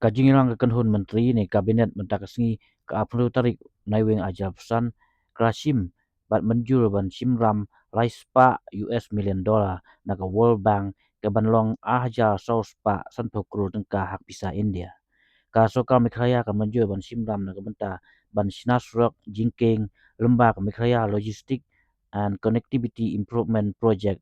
ka Jingkieng ka kanhun menteri ni kabinet mentakasngi ka aplu tarik naiwing ajal pesan ka Shim bat menjur ban Shim ram raispa US million dollar na ka World Bank ka banlong ahja sauspa santo kru tengka hak pisa India ka Sorkar Meghalaya ka menjur ban Shim ram na ka benta ban Shna Surok Jingkieng lembah ka Meghalaya Logistic and Connectivity Improvement Project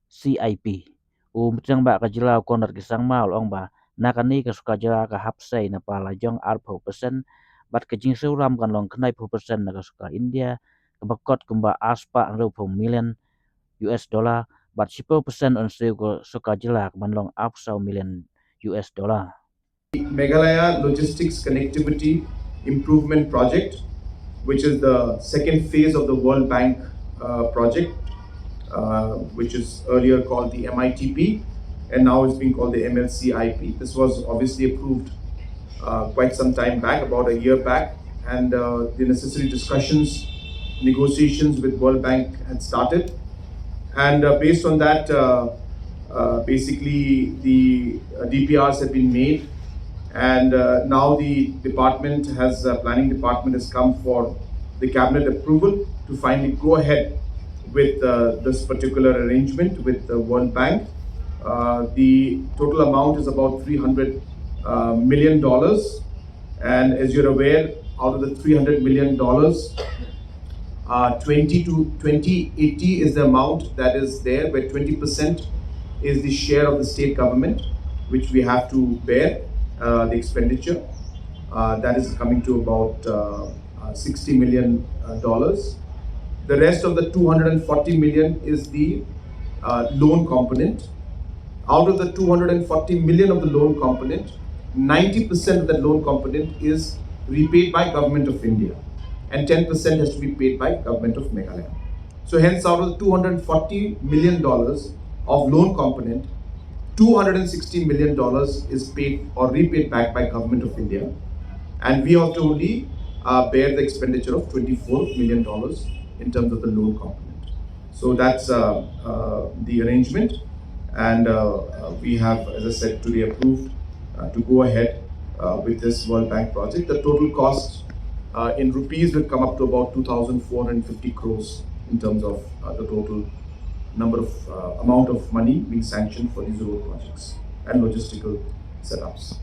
CIP mtang ba ka jila konar kisang mal ong ba nakani ka suka jila ka hapsay na pala jong arpo persen bat ka jing suram kan long knai persen na ka suka India ka bakot kumba aspa ang million US dollar bat 10% on suka jila kan long apsau million US dollar. Meghalaya Logistics Connectivity Improvement Project, which is the second phase of the World Bank project, which is earlier called the MITP, and now it's being called the MLCIP. This was obviously approved quite some time back, about a year back, and the necessary discussions, negotiations with World Bank had started, and based on that, basically the DPRs have been made, and now the department has planning department has come for the cabinet approval to finally go ahead with this particular arrangement with the World Bank. The total amount is about $300 million, and as you're aware, out of the $300 million, 2080 is the amount that is there, where 20% is the share of the state government, which we have to bear the expenditure. That is coming to about $60 million. The rest of the 240 million is the loan component. Out of the 240 million of the loan component, 90% of that loan component is repaid by Government of India, and 10% has to be paid by Government of Meghalaya. So hence, out of the $240 million of loan component, $260 million is paid or repaid back by Government of India, and we have to only bear the expenditure of $24 million in terms of the loan component. So that's the arrangement, and we have, as I said, today approved to go ahead with this World Bank project. The total cost in rupees will come up to about 2,450 crores in terms of the total number of amount of money being sanctioned for these road projects and logistical setups.